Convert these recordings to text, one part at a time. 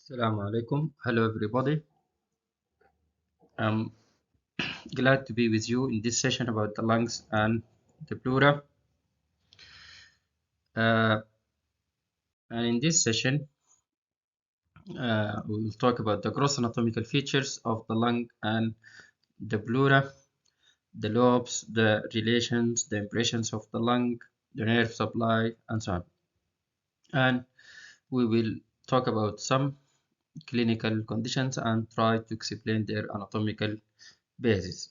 Assalamu alaikum. Hello, everybody. I'm glad to be with you in this session about the lungs and the pleura. Uh, and in this session, we will talk about the gross anatomical features of the lung and the pleura, the lobes, the relations, the impressions of the lung, the nerve supply, and so on. And we will talk about some clinical conditions and try to explain their anatomical basis.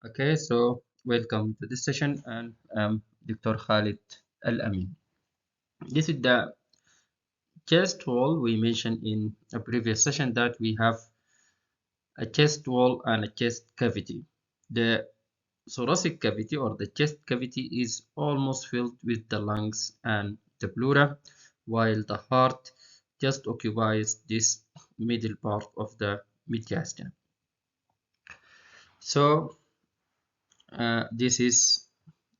Okay, so welcome to this session, and I'm Dr. Khalid Al-Amin. This is the chest wall. We mentioned in a previous session that we have a chest wall and a chest cavity. The thoracic cavity or the chest cavity is almost filled with the lungs and the pleura, while the heart just occupies this middle part of the mediastinum. So this is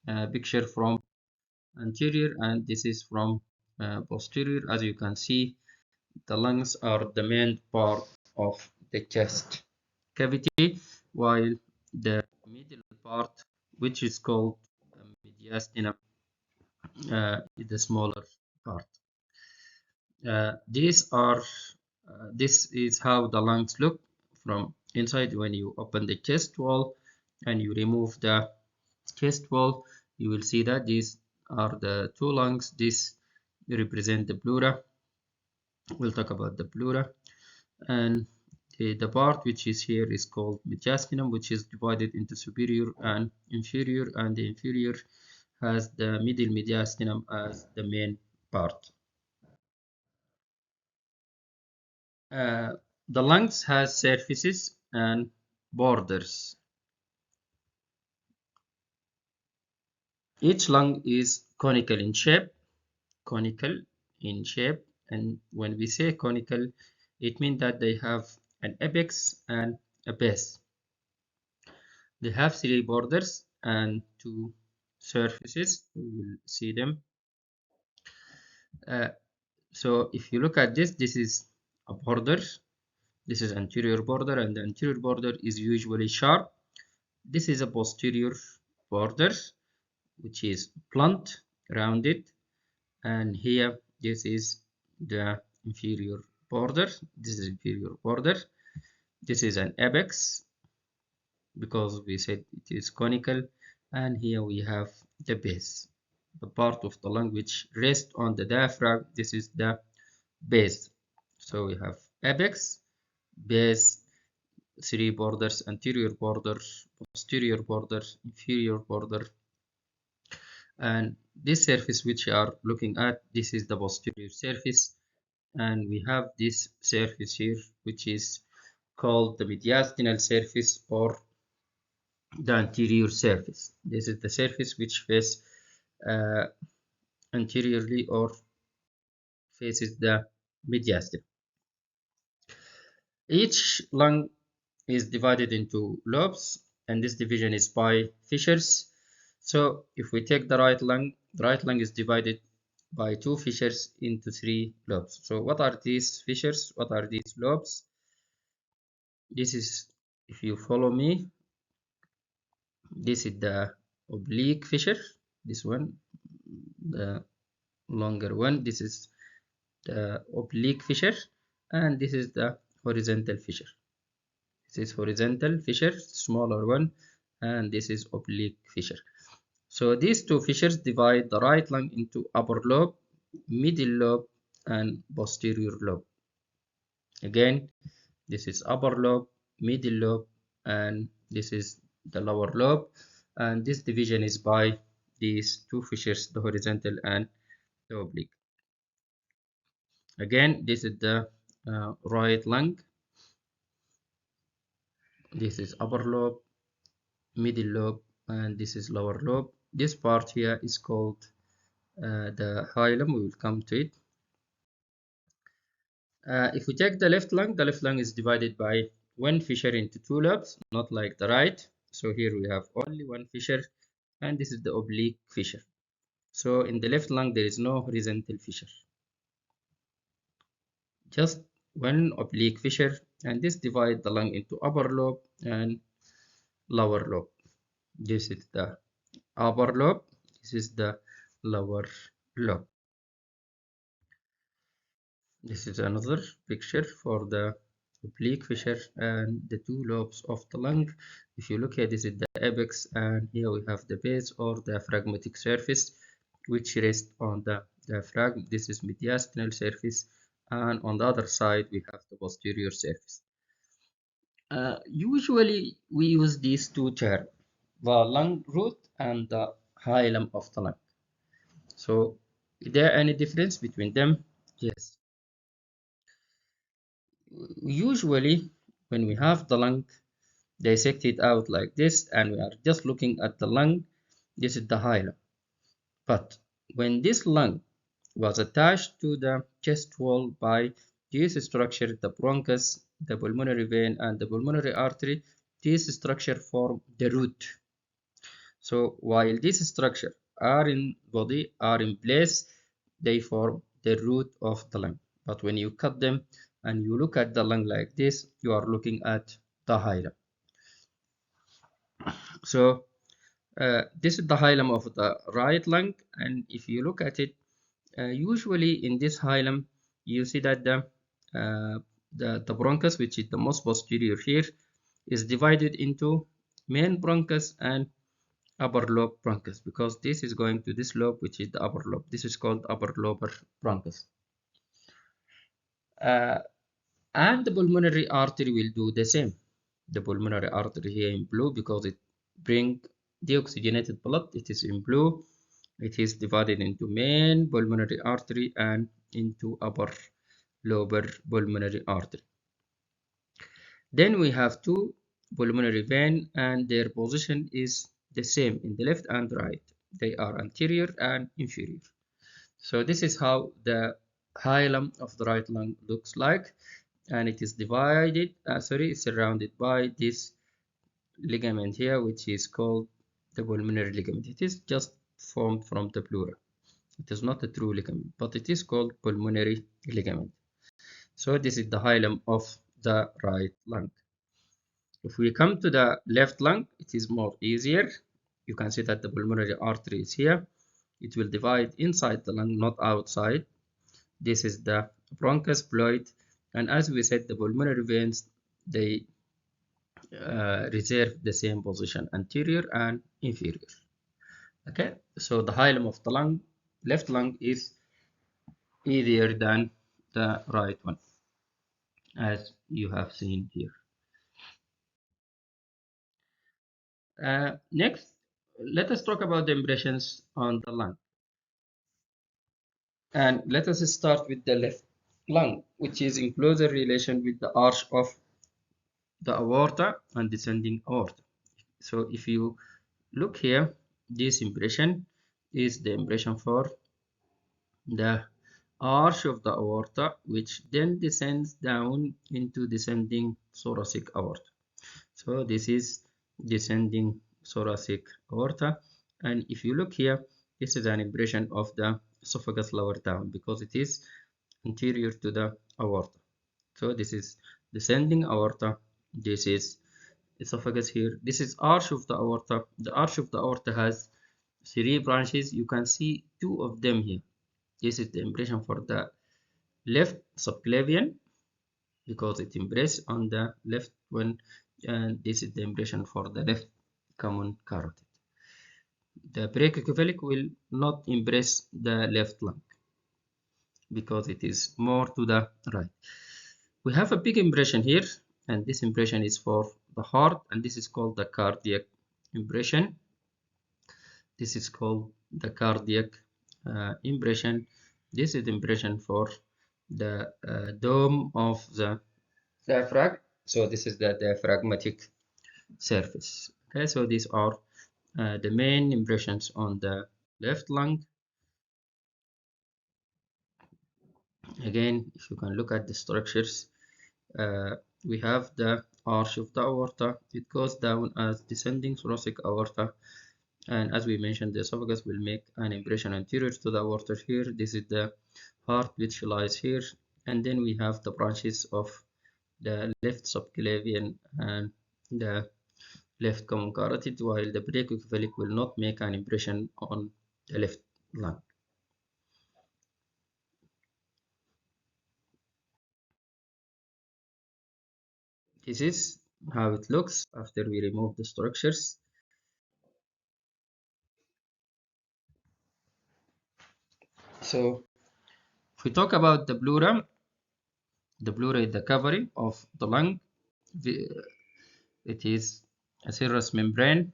a picture from anterior and this is from posterior. As you can see, the lungs are the main part of the chest cavity, while the middle part, which is called mediastinum, is the smaller part. This is how the lungs look from inside. When you open the chest wall and you remove the chest wall, you will see that these are the two lungs. This represent the pleura. We'll talk about the pleura, and the part which is here is called mediastinum, which is divided into superior and inferior, and the inferior has the middle mediastinum as the main part. The lungs has surfaces and borders. Each lung is conical in shape, and when we say conical, it means that they have an apex and a base. They have three borders and two surfaces. We will see them. So if you look at this is a border. This is anterior border, and the anterior border is usually sharp. This is a posterior border, which is blunt, rounded, and here this is the inferior border. This is inferior border. This is an apex because we said it is conical, and here we have the base, the part of the lung which rests on the diaphragm. This is the base. So we have apex, base, three borders: anterior border, posterior border, inferior border. And this surface which you are looking at, this is the posterior surface, and we have this surface here which is called the mediastinal surface or the anterior surface. This is the surface which faces anteriorly or faces the mediastinum. Each lung is divided into lobes, and this division is by fissures. So if we take the right lung is divided by two fissures into three lobes. So what are these fissures? What are these lobes? This is, if you follow me, this is the oblique fissure. This one, the longer one, this is the oblique fissure, and this is the horizontal fissure. This is horizontal fissure, smaller one, and this is oblique fissure. So these two fissures divide the right lung into upper lobe, middle lobe, and posterior lobe. Again, this is upper lobe, middle lobe, and this is the lower lobe. And this division is by these two fissures, the horizontal and the oblique. Again, this is the right lung. This is upper lobe, middle lobe, and this is lower lobe. This part here is called the hilum. We will come to it. If we take the left lung is divided by one fissure into two lobes, not like the right. So here we have only one fissure, and this is the oblique fissure. So in the left lung, there is no horizontal fissure. just one oblique fissure, and this divides the lung into upper lobe and lower lobe. This is the upper lobe, this is the lower lobe. This is another picture for the oblique fissure and the two lobes of the lung. If you look here, this is the apex, and here we have the base or diaphragmatic surface, which rests on the diaphragm. This is mediastinal surface, and on the other side we have the posterior surface. Usually we use these two terms, the lung root and the hilum of the lung. So is there any difference between them? Yes. Usually when we have the lung dissected out like this and we are just looking at the lung, this is the hilum. But when this lung was attached to the chest wall by this structure, the bronchus, the pulmonary vein, and the pulmonary artery, this structure form the root. So while these structures are in body, are in place, they form the root of the lung. But when you cut them and you look at the lung like this, you are looking at the hilum. So this is the hilum of the right lung, and if you look at it, usually in this hilum, you see that the bronchus, which is the most posterior here, is divided into main bronchus and upper lobe bronchus, because this is going to this lobe, which is the upper lobe. This is called upper lobar bronchus. And the pulmonary artery will do the same. The pulmonary artery here in blue because it brings deoxygenated blood. It is in blue. It is divided into main pulmonary artery and into upper lobar pulmonary artery. Then we have two pulmonary vein and their position is the same in the left and right. They are anterior and inferior. So this is how the hilum of the right lung looks like, and it is divided, surrounded by this ligament here, which is called the pulmonary ligament. It is just formed from the pleura. It is not a true ligament, but it is called pulmonary ligament. So this is the hilum of the right lung. If we come to the left lung, it is more easier. You can see that the pulmonary artery is here. It will divide inside the lung, not outside. This is the bronchus pleuroid, and as we said, the pulmonary veins, they reserve the same position, anterior and inferior. Okay, so the hilum of the lung, left lung, is easier than the right one, as you have seen here. Next, let us talk about the impressions on the lung. And let us start with the left lung, which is in closer relation with the arch of the aorta and descending aorta. So if you look here, this impression is the impression for the arch of the aorta, which then descends down into descending thoracic aorta. So this is descending thoracic aorta, and if you look here, this is an impression of the esophagus lower down because it is anterior to the aorta. So this is descending aorta, this is esophagus here, this is arch of the aorta. The arch of the aorta has three branches. You can see two of them here. This is the impression for the left subclavian because it impresses on the left one, and this is the impression for the left common carotid. The brachiocephalic will not impress the left lung because it is more to the right. We have a big impression here, and this impression is for the heart, and this is called the cardiac impression. This is called the cardiac impression. This is the impression for the dome of the diaphragm. So this is the diaphragmatic surface. Okay, so these are the main impressions on the left lung. Again, if you can look at the structures, we have the arch of the aorta. It goes down as descending thoracic aorta, and as we mentioned, the esophagus will make an impression anterior to the aorta here. This is the heart which lies here, and then we have the branches of the left subclavian and the left common carotid, while the brachiocephalic will not make an impression on the left lung. This is how it looks after we remove the structures. So if we talk about the pleura is the covering of the lung. It is a serous membrane.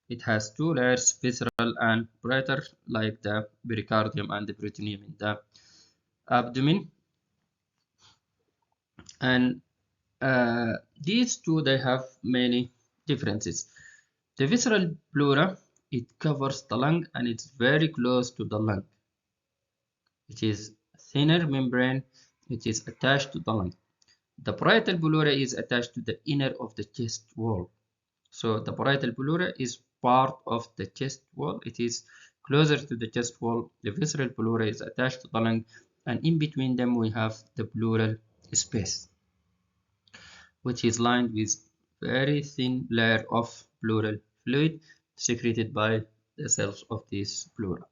It has two layers, visceral and brighter, like the pericardium and the peritoneum in the abdomen. And these two, they have many differences. The visceral pleura, it covers the lung and it's very close to the lung. It is thinner membrane. It is attached to the lung. The parietal pleura is attached to the inner of the chest wall. So the parietal pleura is part of the chest wall. It is closer to the chest wall. The visceral pleura is attached to the lung, and in between them we have the pleural space, which is lined with very thin layer of pleural fluid secreted by the cells of this pleura.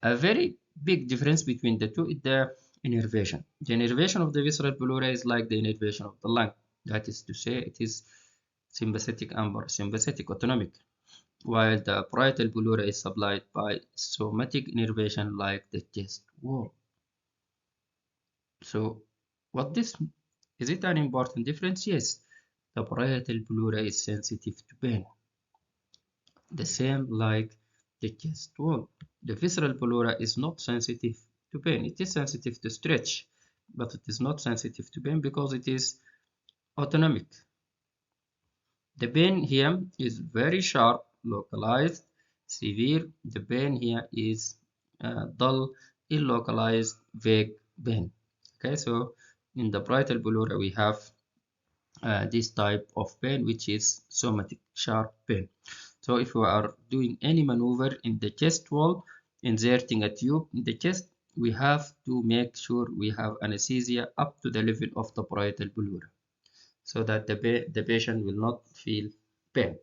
A very big difference between the two is the innervation. The innervation of the visceral pleura is like the innervation of the lung. That is to say, it is sympathetic and parasympathetic autonomic, while the parietal pleura is supplied by somatic innervation like the chest wall. So, what this is it an important difference? Yes, the parietal pleura is sensitive to pain, the same like the chest wall. The visceral pleura is not sensitive to pain. It is sensitive to stretch, but it is not sensitive to pain because it is autonomic. The pain here is very sharp, localized, severe. The pain here is dull, ill-localized, vague pain. Okay, so in the parietal pleura we have this type of pain, which is somatic, sharp pain. So if we are doing any maneuver in the chest wall, inserting a tube in the chest, we have to make sure we have anesthesia up to the level of the parietal pleura, so that the patient will not feel pain.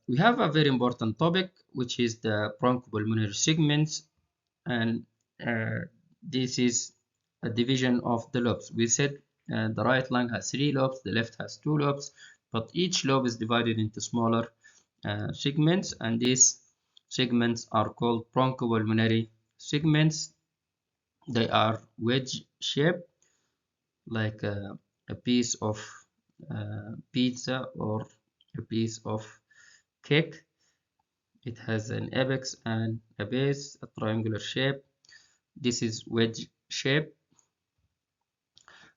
We have a very important topic, which is the bronchopulmonary segments, and uh, this is a division of the lobes. We said the right lung has three lobes, the left has two lobes, but each lobe is divided into smaller segments, and these segments are called bronchopulmonary segments. They are wedge shaped, like a piece of pizza or a piece of cake. It has an apex and a base, a triangular shape. This is wedge shape,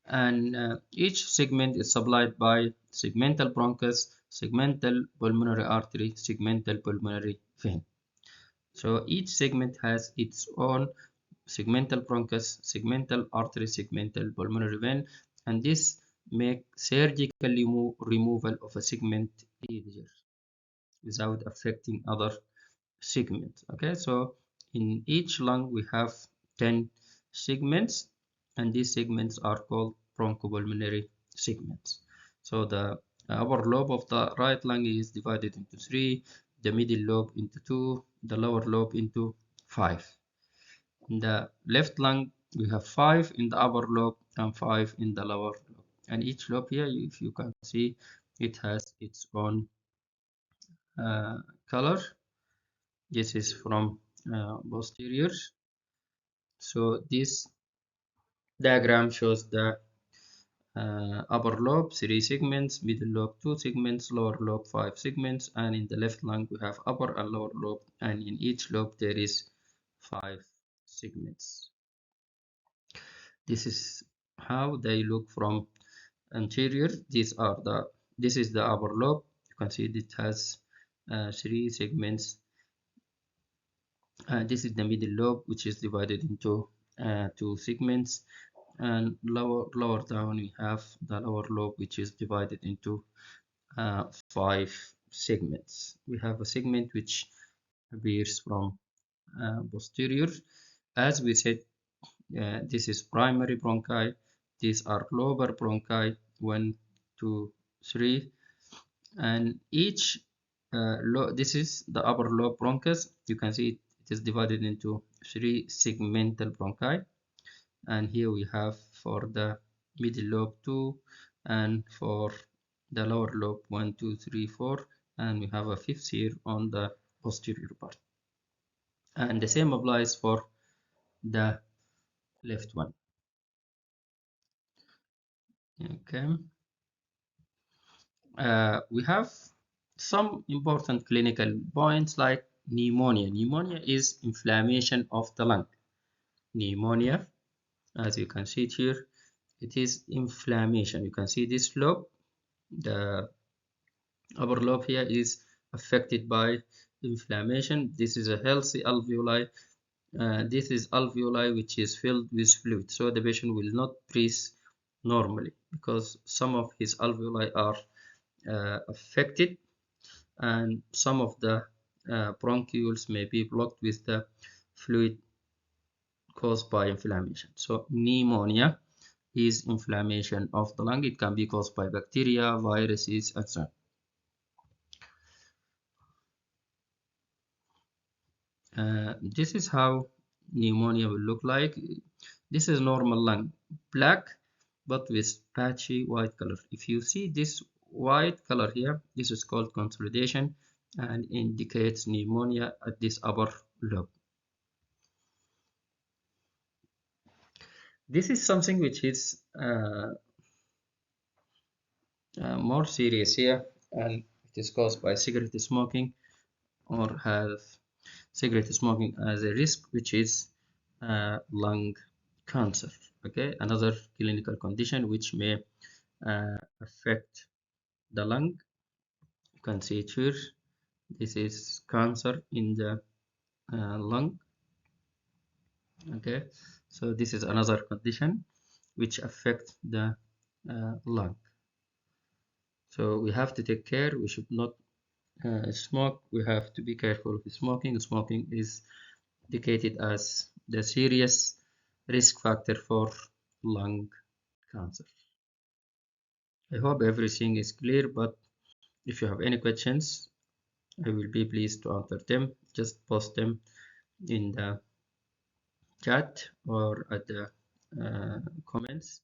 and each segment is supplied by segmental bronchus, segmental pulmonary artery, segmental pulmonary vein. So each segment has its own segmental bronchus, segmental artery, segmental pulmonary vein, and this make surgical removal of a segment easier without affecting other segments. Okay, so in each lung we have 10 segments, and these segments are called bronchopulmonary segments. So the upper lobe of the right lung is divided into three, the middle lobe into two, the lower lobe into five. In the left lung we have five in the upper lobe and five in the lower lobe, and each lobe here, if you can see, it has its own color. This is from posterior. So this diagram shows the upper lobe, three segments, middle lobe, two segments, lower lobe, five segments, and in the left lung we have upper and lower lobe, and in each lobe there is five segments. This is how they look from anterior. This is the upper lobe. You can see it has three segments. This is the middle lobe, which is divided into two segments, and lower down we have the lower lobe, which is divided into five segments. We have a segment which appears from posterior. As we said, this is primary bronchi. These are lobar bronchi, 1, 2, 3, and each this is the upper lobe bronchus. You can see it is divided into 3 segmental bronchi, and here we have for the middle lobe 2, and for the lower lobe 1, 2, 3, 4, and we have a fifth here on the posterior part, and the same applies for the left one. Okay, we have some important clinical points like pneumonia. Pneumonia is inflammation of the lung. Pneumonia, as you can see it here, it is inflammation. You can see this lobe, the upper lobe here is affected by inflammation. This is a healthy alveoli. This is alveoli which is filled with fluid, so the patient will not breathe normally because some of his alveoli are affected, and some of the bronchioles may be blocked with the fluid caused by inflammation. So pneumonia is inflammation of the lung. It can be caused by bacteria, viruses, and so on. This is how pneumonia will look like. This is normal lung, black but with patchy white color. If you see this white color here, this is called consolidation and indicates pneumonia at this upper lobe. This is something which is more serious here, and it is caused by cigarette smoking or have cigarette smoking as a risk, which is lung cancer. Okay, another clinical condition which may affect the lung. You can see it here. This is cancer in the lung. Okay, so this is another condition which affect the lung. So we have to take care. We should not smoke. We have to be careful with smoking. Smoking is indicated as the serious risk factor for lung cancer. I hope everything is clear, but if you have any questions, I will be pleased to answer them. Just post them in the chat or at the comments.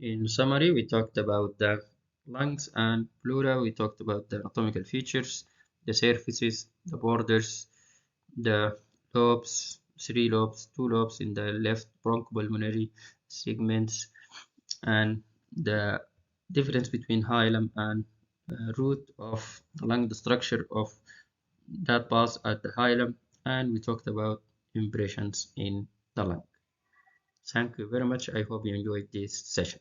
In summary, we talked about the lungs and pleura. We talked about the anatomical features, the surfaces, the borders, the lobes, 3 lobes, 2 lobes in the left bronchopulmonary segments, and the difference between hilum and root of the lung, the structure of that pass at the hilum, and we talked about impressions in the lung. Thank you very much. I hope you enjoyed this session.